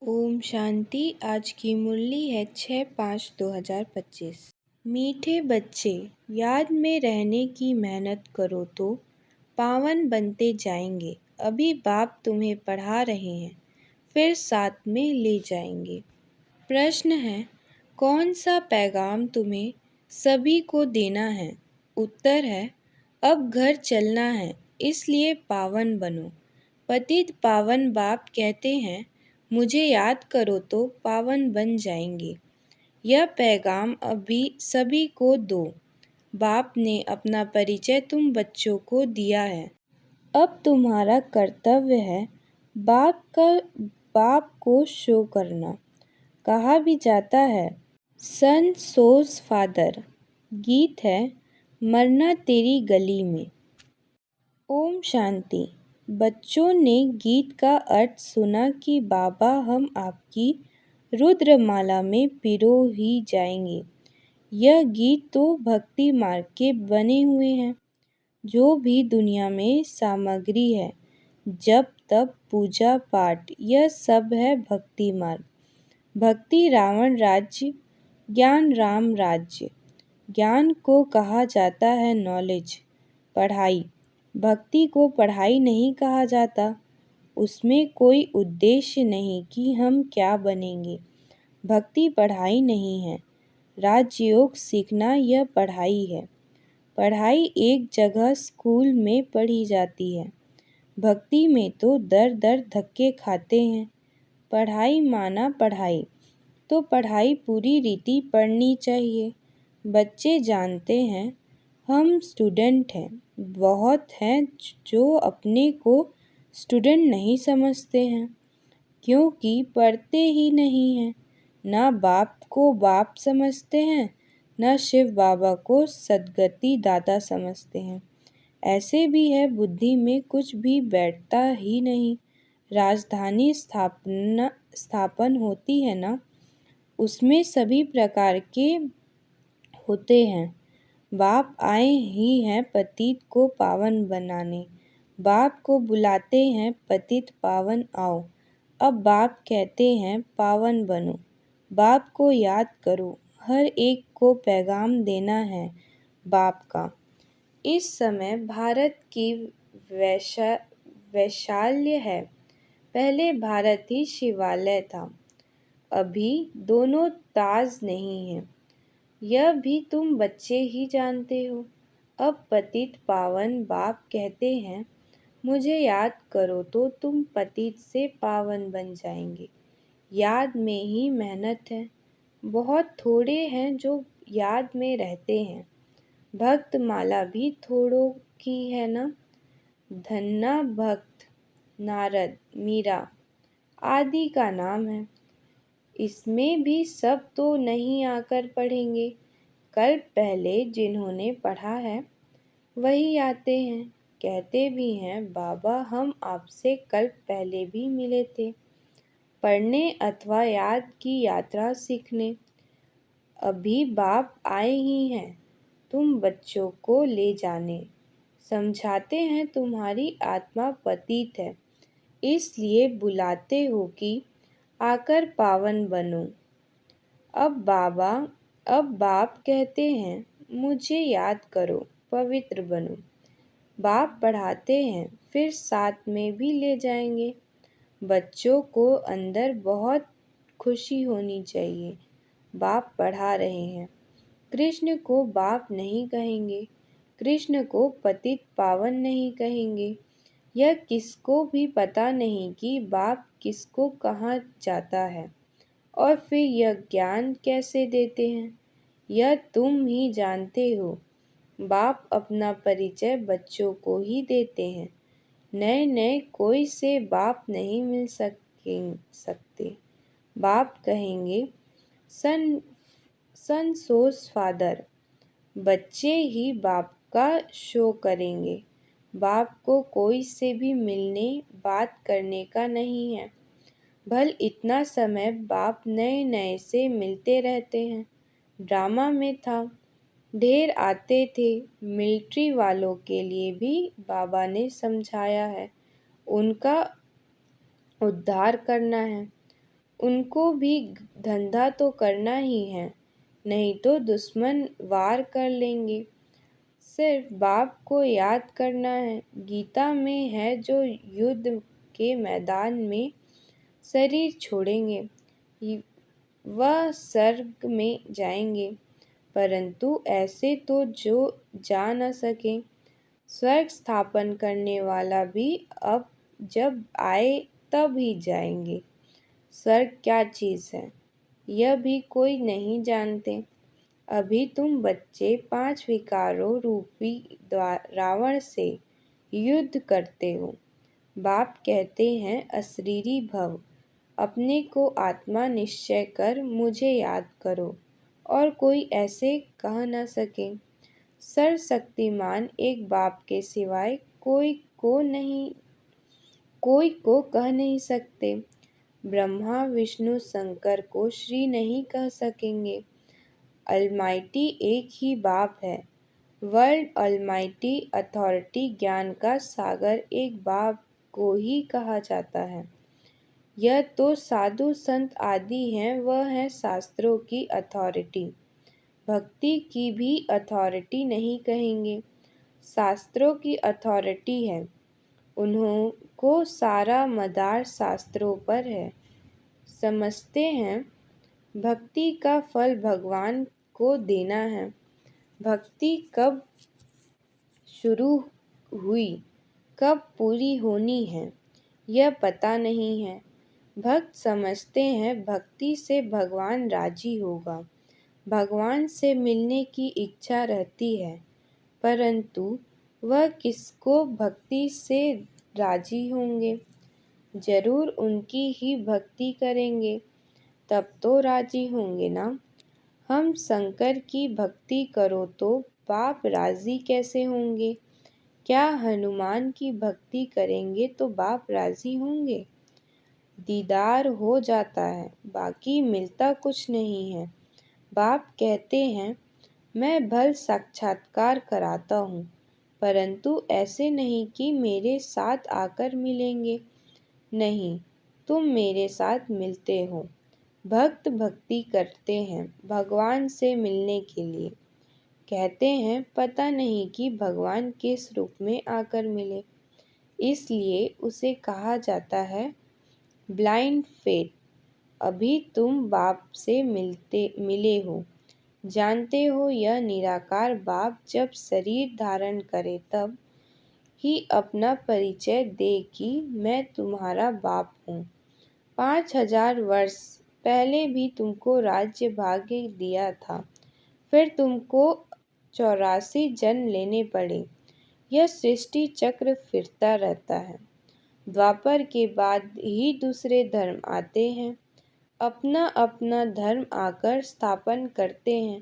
ओम शांति। आज की मुरली है 6/5/2025। मीठे बच्चे, याद में रहने की मेहनत करो तो पावन बनते जाएंगे। अभी बाप तुम्हें पढ़ा रहे हैं, फिर साथ में ले जाएंगे। प्रश्न है, कौन सा पैगाम तुम्हें सभी को देना है? उत्तर है, अब घर चलना है, इसलिए पावन बनो। पतित पावन बाप कहते हैं, मुझे याद करो तो पावन बन जाएंगे। यह पैगाम अभी सभी को दो। बाप ने अपना परिचय तुम बच्चों को दिया है। अब तुम्हारा कर्तव्य है बाप को शो करना। कहा भी जाता है, सन सोज फादर। गीत है, मरना तेरी गली में। ओम शांति। बच्चों ने गीत का अर्थ सुना कि बाबा हम आपकी रुद्रमाला में पिरो ही जाएंगे। यह गीत तो भक्ति मार्ग के बने हुए हैं। जो भी दुनिया में सामग्री है, जप तप पूजा पाठ, यह सब है भक्ति मार्ग। भक्ति रावण राज्य, ज्ञान राम राज्य। ज्ञान को कहा जाता है नॉलेज, पढ़ाई। भक्ति को पढ़ाई नहीं कहा जाता। उसमें कोई उद्देश्य नहीं कि हम क्या बनेंगे। भक्ति पढ़ाई नहीं है। राजयोग सीखना यह पढ़ाई है। पढ़ाई एक जगह स्कूल में पढ़ी जाती है। भक्ति में तो दर दर धक्के खाते हैं। पढ़ाई माना पढ़ाई, तो पढ़ाई पूरी रीति पढ़नी चाहिए। बच्चे जानते हैं हम स्टूडेंट हैं। बहुत हैं जो अपने को स्टूडेंट नहीं समझते हैं, क्योंकि पढ़ते ही नहीं हैं। ना बाप को बाप समझते हैं, ना शिव बाबा को सद्गति दाता समझते हैं। ऐसे भी है बुद्धि में कुछ भी बैठता ही नहीं। राजधानी स्थापन होती है ना, उसमें सभी प्रकार के होते हैं। बाप आए ही हैं पतित को पावन बनाने। बाप को बुलाते हैं पतित पावन आओ। अब बाप कहते हैं पावन बनो। बाप को याद करो, हर एक को पैगाम देना है बाप का। इस समय भारत की वैशाल्य है। पहले भारत ही शिवालय था, अभी दोनों ताज नहीं है। यह भी तुम बच्चे ही जानते हो। अब पतित पावन बाप कहते हैं, मुझे याद करो तो तुम पतित से पावन बन जाएंगे। याद में ही मेहनत है। बहुत थोड़े हैं जो याद में रहते हैं। भक्त माला भी थोड़ों की है ना। धन्ना भक्त नारद मीरा आदि का नाम है। इसमें भी सब तो नहीं आकर पढ़ेंगे। कल्प पहले जिन्होंने पढ़ा है वही आते हैं। कहते भी हैं, बाबा हम आपसे कल्प पहले भी मिले थे, पढ़ने अथवा याद की यात्रा सीखने। अभी बाप आए ही हैं तुम बच्चों को ले जाने। समझाते हैं तुम्हारी आत्मा पतित है, इसलिए बुलाते हो कि आकर पावन बनो। अब बाप कहते हैं, मुझे याद करो, पवित्र बनो। बाप पढ़ाते हैं, फिर साथ में भी ले जाएंगे। बच्चों को अंदर बहुत खुशी होनी चाहिए। बाप पढ़ा रहे हैं। कृष्ण को बाप नहीं कहेंगे, कृष्ण को पतित पावन नहीं कहेंगे। यह किसको भी पता नहीं कि बाप किसको कहाँ जाता है और फिर यह ज्ञान कैसे देते हैं, यह तुम ही जानते हो। बाप अपना परिचय बच्चों को ही देते हैं। नए नए कोई से बाप नहीं मिल सकते। बाप कहेंगे सन सोस फादर। बच्चे ही बाप का शो करेंगे। बाप को कोई से भी मिलने बात करने का नहीं है। भल इतना समय बाप नए नए से मिलते रहते हैं। ड्रामा में था, ढेर आते थे। मिलिट्री वालों के लिए भी बाबा ने समझाया है, उनका उद्धार करना है। उनको भी धंधा तो करना ही है, नहीं तो दुश्मन वार कर लेंगे। सिर्फ बाप को याद करना है। गीता में है जो युद्ध के मैदान में शरीर छोड़ेंगे वह स्वर्ग में जाएंगे, परंतु ऐसे तो जो जा न सके। स्वर्ग स्थापन करने वाला भी अब जब आए तब ही जाएंगे। स्वर्ग क्या चीज़ है यह भी कोई नहीं जानते। अभी तुम बच्चे 5 विकारों रूपी रावण से युद्ध करते हो। बाप कहते हैं अशरीरी भव, अपने को आत्मा निश्चय कर मुझे याद करो और कोई ऐसे कह न सके। सर्वशक्तिमान एक बाप के सिवाय कोई को कह नहीं सकते। ब्रह्मा विष्णु शंकर को श्री नहीं कह सकेंगे। अलमाइटी एक ही बाप है। वर्ल्ड अलमाइटी अथॉरिटी ज्ञान का सागर एक बाप को ही कहा जाता है। यह तो साधु संत आदि हैं, वह है शास्त्रों की अथॉरिटी। भक्ति की भी अथॉरिटी नहीं कहेंगे, शास्त्रों की अथॉरिटी है। उन्हों को सारा मदार शास्त्रों पर है। समझते हैं भक्ति का फल भगवान को देना है। भक्ति कब शुरू हुई, कब पूरी होनी है, यह पता नहीं है। भक्त समझते हैं भक्ति से भगवान राजी होगा, भगवान से मिलने की इच्छा रहती है, परंतु वह किसको भक्ति से राजी होंगे? जरूर उनकी ही भक्ति करेंगे, तब तो राजी होंगे ना। हम शंकर की भक्ति करो तो बाप राजी कैसे होंगे? क्या हनुमान की भक्ति करेंगे तो बाप राजी होंगे? दीदार हो जाता है, बाकी मिलता कुछ नहीं है। बाप कहते हैं मैं भल साक्षात्कार कराता हूँ, परंतु ऐसे नहीं कि मेरे साथ आकर मिलेंगे। नहीं, तुम मेरे साथ मिलते हो। भक्त भक्ति करते हैं भगवान से मिलने के लिए। कहते हैं पता नहीं कि भगवान किस रूप में आकर मिले, इसलिए उसे कहा जाता है ब्लाइंड फेथ। अभी तुम बाप से मिले हो, जानते हो यह निराकार बाप जब शरीर धारण करे तब ही अपना परिचय दे कि मैं तुम्हारा बाप हूँ। 5000 वर्ष पहले भी तुमको राज्य भाग्य दिया था, फिर तुमको 84 जन्म लेने पड़े। यह सृष्टि चक्र फिरता रहता है। द्वापर के बाद ही दूसरे धर्म आते हैं, अपना अपना धर्म आकर स्थापन करते हैं।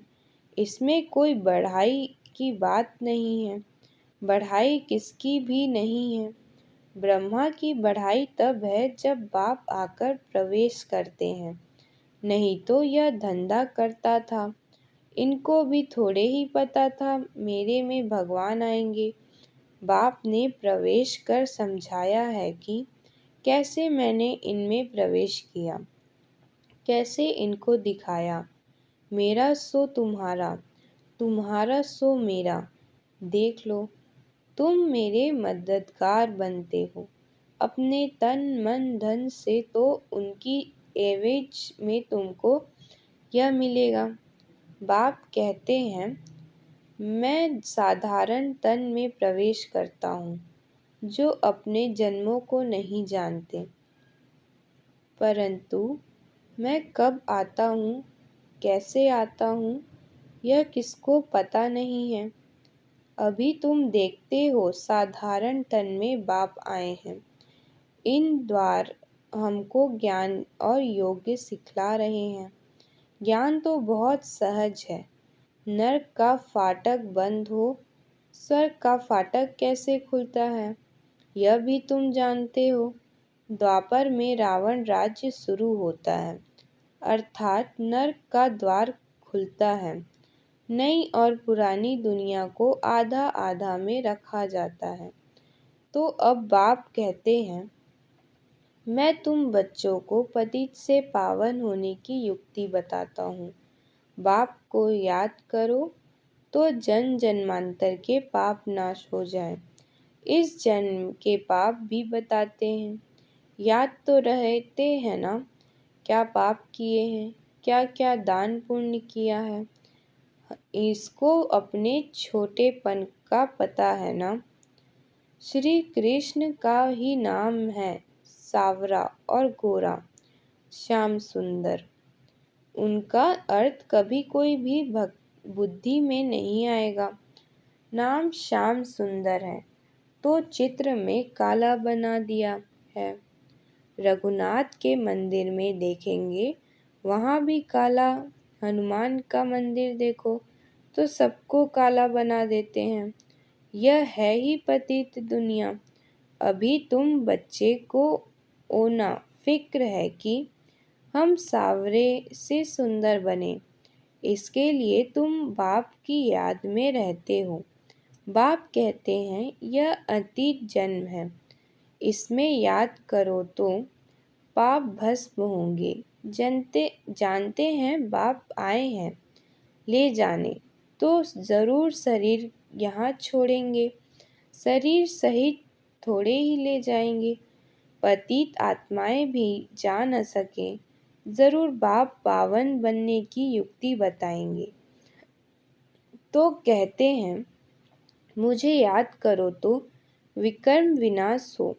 इसमें कोई बढ़ाई की बात नहीं है, बढ़ाई किसकी भी नहीं है। ब्रह्मा की बढ़ाई तब है जब बाप आकर प्रवेश करते हैं, नहीं तो यह धंधा करता था। इनको भी थोड़े ही पता था मेरे में भगवान आएंगे। बाप ने प्रवेश कर समझाया है कि कैसे मैंने इनमें प्रवेश किया, कैसे इनको दिखाया। मेरा सो तुम्हारा, तुम्हारा सो मेरा। देख लो, तुम मेरे मददगार बनते हो। अपने तन मन धन से तो उनकी एवज में तुमको यह मिलेगा। बाप कहते हैं मैं साधारण तन में प्रवेश करता हूँ, जो अपने जन्मों को नहीं जानते, परंतु मैं कब आता हूँ, कैसे आता हूँ, यह किसको पता नहीं है। अभी तुम देखते हो साधारण तन में बाप आए हैं। इन द्वार हमको ज्ञान और योग्य सिखला रहे हैं। ज्ञान तो बहुत सहज है। नरक का फाटक बंद हो, स्वर्ग का फाटक कैसे खुलता है, यह भी तुम जानते हो। द्वापर में रावण राज्य शुरू होता है, अर्थात नरक का द्वार खुलता है। नई और पुरानी दुनिया को आधा आधा में रखा जाता है। तो अब बाप कहते हैं मैं तुम बच्चों को पतित से पावन होने की युक्ति बताता हूँ। बाप को याद करो तो जन्म जन्मांतर के पाप नाश हो जाए। इस जन्म के पाप भी बताते हैं। याद तो रहते हैं ना, क्या पाप किए हैं, क्या क्या दान पुण्य किया है। इसको अपने छोटेपन का पता है ना। श्री कृष्ण का ही नाम है सावरा और गोरा, श्याम सुंदर। उनका अर्थ कभी कोई भी बुद्धि में नहीं आएगा। नाम श्याम सुंदर है तो चित्र में काला बना दिया है। रघुनाथ के मंदिर में देखेंगे वहाँ भी काला। हनुमान का मंदिर देखो तो सबको काला बना देते हैं। यह है ही पतित दुनिया। अभी तुम बच्चे को ओना फिक्र है कि हम सावरे से सुंदर बने। इसके लिए तुम बाप की याद में रहते हो। बाप कहते हैं यह अतीत जन्म है, इसमें याद करो तो पाप भस्म होंगे। जानते हैं बाप आए हैं ले जाने, तो ज़रूर शरीर यहाँ छोड़ेंगे। शरीर सहित थोड़े ही ले जाएंगे। पतित आत्माएं भी जा न सके, ज़रूर बाप पावन बनने की युक्ति बताएंगे। तो कहते हैं मुझे याद करो तो विकर्म विनाश हो।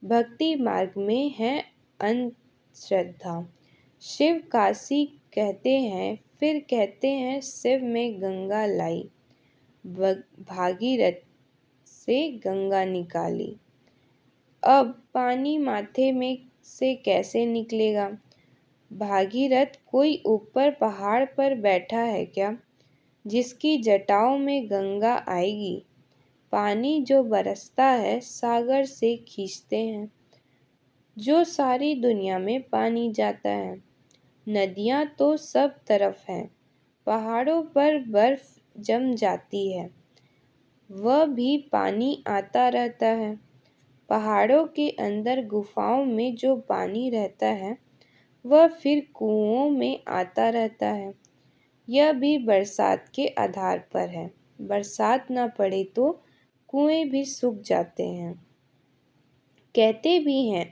भक्ति मार्ग में है अंधश्रद्धा। शिव काशी कहते हैं, फिर कहते हैं शिव में गंगा लाई, भागीरथ से गंगा निकाली। अब पानी माथे में से कैसे निकलेगा। भागीरथ कोई ऊपर पहाड़ पर बैठा है क्या, जिसकी जटाओं में गंगा आएगी। पानी जो बरसता है सागर से खींचते हैं, जो सारी दुनिया में पानी जाता है। नदियाँ तो सब तरफ हैं, पहाड़ों पर बर्फ जम जाती है, वह भी पानी आता रहता है। पहाड़ों के अंदर गुफाओं में जो पानी रहता है वह फिर कुओं में आता रहता है। यह भी बरसात के आधार पर है। बरसात न पड़े तो कुएं भी सूख जाते हैं। कहते भी हैं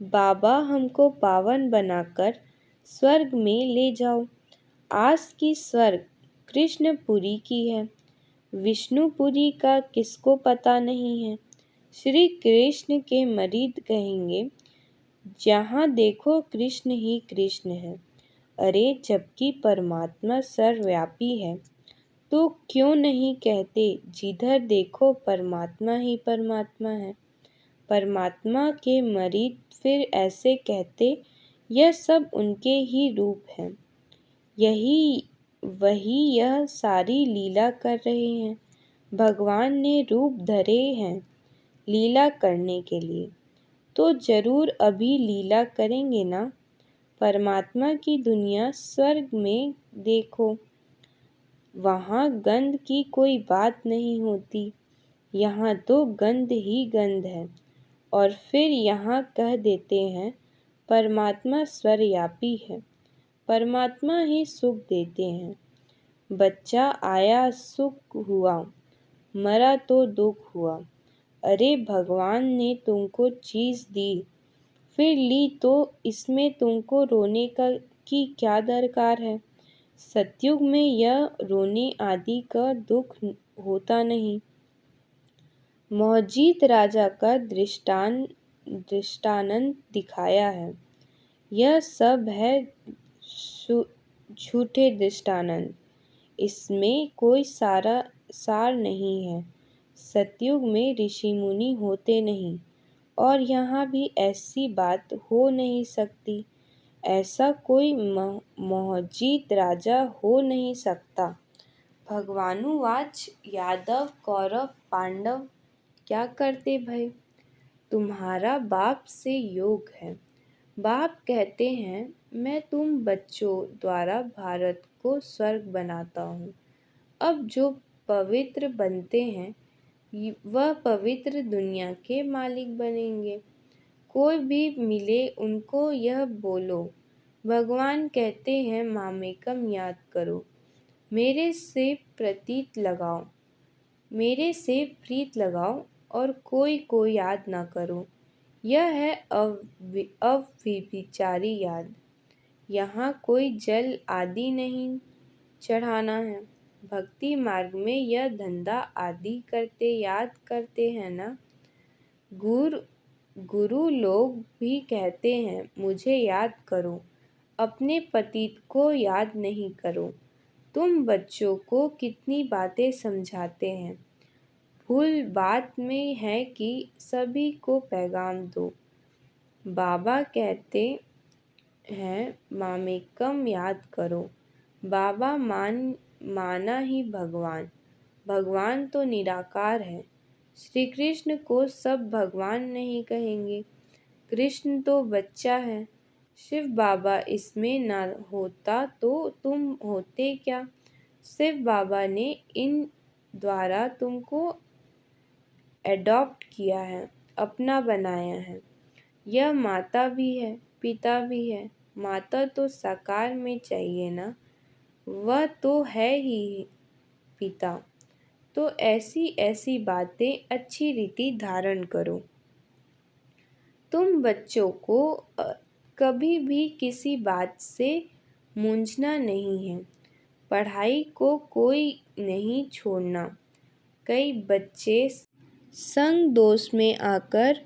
बाबा हमको पावन बनाकर स्वर्ग में ले जाओ। आस की स्वर्ग कृष्णपुरी की है, विष्णुपुरी का किसको पता नहीं है। श्री कृष्ण के मरीद कहेंगे जहाँ देखो कृष्ण ही कृष्ण है। अरे जबकि परमात्मा सर्वव्यापी है तो क्यों नहीं कहते जिधर देखो परमात्मा ही परमात्मा है। परमात्मा के मरीद फिर ऐसे कहते यह सब उनके ही रूप हैं, वही यह सारी लीला कर रहे हैं। भगवान ने रूप धरे हैं लीला करने के लिए, तो जरूर अभी लीला करेंगे ना। परमात्मा की दुनिया स्वर्ग में देखो, वहाँ गंध की कोई बात नहीं होती। यहाँ तो गंध ही गंध है। और फिर यहाँ कह देते हैं परमात्मा सर्वव्यापी है, परमात्मा ही सुख देते हैं। बच्चा आया सुख हुआ, मरा तो दुख हुआ। अरे भगवान ने तुमको चीज़ दी फिर ली तो इसमें तुमको रोने की क्या दरकार है। सतयुग में यह रोने आदि का दुख होता नहीं। मोहजीत राजा का दृष्टांत दिखाया है। यह सब है झूठे दृष्टांत, इसमें कोई सार नहीं है। सतयुग में ऋषि मुनि होते नहीं और यहाँ भी ऐसी बात हो नहीं सकती। ऐसा कोई मोहजीत राजा हो नहीं सकता। भगवानुवाच यादव कौरव पांडव क्या करते भय, तुम्हारा बाप से योग है। बाप कहते हैं मैं तुम बच्चों द्वारा भारत को स्वर्ग बनाता हूँ। अब जो पवित्र बनते हैं वह पवित्र दुनिया के मालिक बनेंगे। कोई भी मिले उनको यह बोलो, भगवान कहते हैं मामेकम याद करो, मेरे से प्रीत लगाओ और कोई को याद ना करो। यह है अव्यभिचारी याद। यहाँ कोई जल आदि नहीं चढ़ाना है। भक्ति मार्ग में यह धंधा आदि करते याद करते हैं ना। गुरु लोग भी कहते हैं मुझे याद करो, अपने पतित को याद नहीं करो। तुम बच्चों को कितनी बातें समझाते हैं। भूल बात में है कि सभी को पैगाम दो। बाबा कहते हैं मामेकम याद करो। बाबा माना ही भगवान। भगवान तो निराकार है। श्री कृष्ण को सब भगवान नहीं कहेंगे। कृष्ण तो बच्चा है। शिव बाबा इसमें ना होता तो तुम होते क्या। शिव बाबा ने इन द्वारा तुमको एडॉप्ट किया है, अपना बनाया है। यह माता भी है, पिता भी है। माता तो साकार में चाहिए ना, वह तो है ही पिता। तो ऐसी ऐसी बातें अच्छी रीति धारण करो। तुम बच्चों को कभी भी किसी बात से मूंझना नहीं है। पढ़ाई को कोई नहीं छोड़ना। कई बच्चे संग दोष में आकर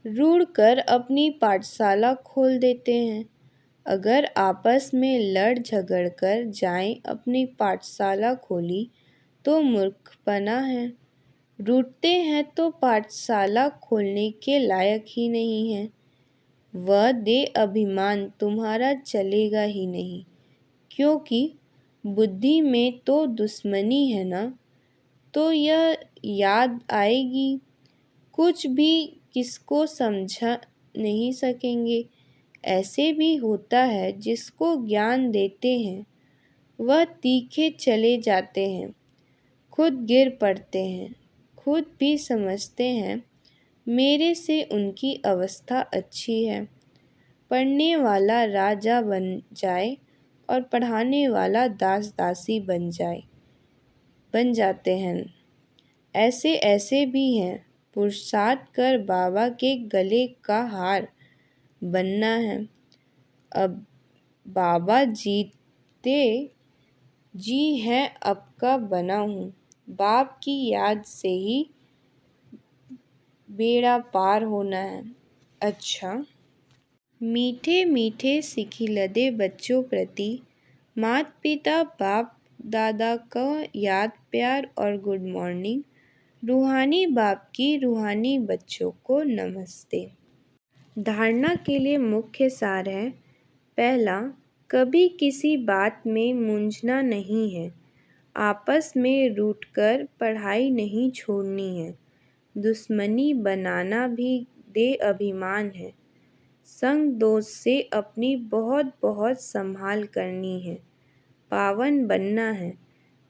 रुढ़कर अपनी पाठशाला खोल देते हैं। अगर आपस में लड़ झगड़ कर जाएं अपनी पाठशाला खोली तो मूर्खपना है। रूठते हैं तो पाठशाला खोलने के लायक ही नहीं है। वह दे अभिमान तुम्हारा चलेगा ही नहीं, क्योंकि बुद्धि में तो दुश्मनी है ना। तो यह याद आएगी, कुछ भी किसको समझा नहीं सकेंगे। ऐसे भी होता है जिसको ज्ञान देते हैं वह तीखे चले जाते हैं, खुद गिर पड़ते हैं, खुद भी समझते हैं मेरे से उनकी अवस्था अच्छी है। पढ़ने वाला राजा बन जाए और पढ़ाने वाला दास दासी बन जाते हैं। ऐसे ऐसे भी हैं। पुरुषार्थ कर बाबा के गले का हार बनना है। अब बाबा जीते जी हैं अब का बना हूँ। बाप की याद से ही बेड़ा पार होना है। अच्छा, मीठे मीठे सिखिलदे बच्चों प्रति माता पिता बाप दादा का याद प्यार और गुड मॉर्निंग। रूहानी बाप की रूहानी बच्चों को नमस्ते। धारणा के लिए मुख्य सार है। पहला, कभी किसी बात में मूंझना नहीं है। आपस में रूठकर पढ़ाई नहीं छोड़नी है। दुश्मनी बनाना भी दे अभिमान है। संग दोष से अपनी बहुत बहुत संभाल करनी है। पावन बनना है।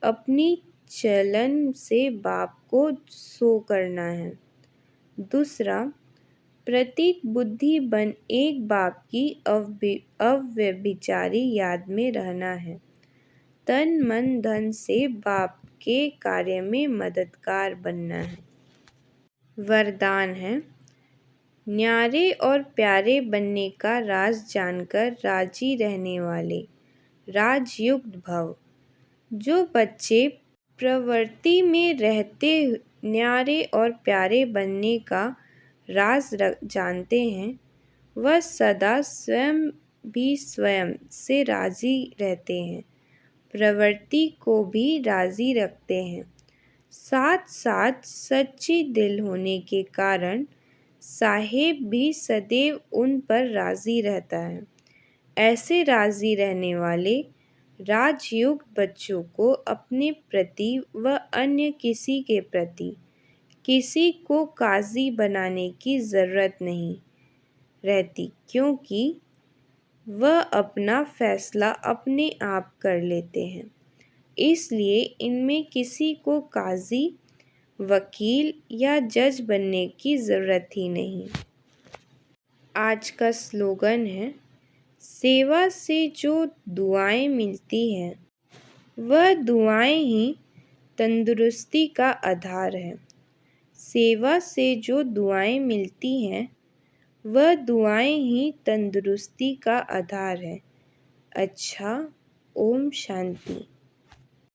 अपनी चलन से बाप को सो करना है। दूसरा, प्रतीत बुद्धि बन एक बाप की अव्यभिचारी याद में रहना है। तन मन धन से बाप के कार्य में मददगार बनना है। वरदान है, न्यारे और प्यारे बनने का राज जानकर राजी रहने वाले, राजयुक्त भव। जो बच्चे प्रवृत्ति में रहते न्यारे और प्यारे बनने का राज जानते हैं, वह सदा स्वयं भी स्वयं से राजी रहते हैं, प्रवृत्ति को भी राजी रखते हैं। साथ साथ सच्ची दिल होने के कारण साहेब भी सदैव उन पर राजी रहता है। ऐसे राजी रहने वाले राजयुक्त बच्चों को अपने प्रति व अन्य किसी के प्रति किसी को काजी बनाने की ज़रूरत नहीं रहती, क्योंकि वह अपना फैसला अपने आप कर लेते हैं। इसलिए इनमें किसी को काजी, वकील या जज बनने की ज़रूरत ही नहीं। आज का स्लोगन है, सेवा से जो दुआएं मिलती हैं वह दुआएं ही तंदुरुस्ती का आधार है। सेवा से जो दुआएं मिलती हैं वह दुआएं ही तंदुरुस्ती का आधार है। अच्छा, ओम शांति।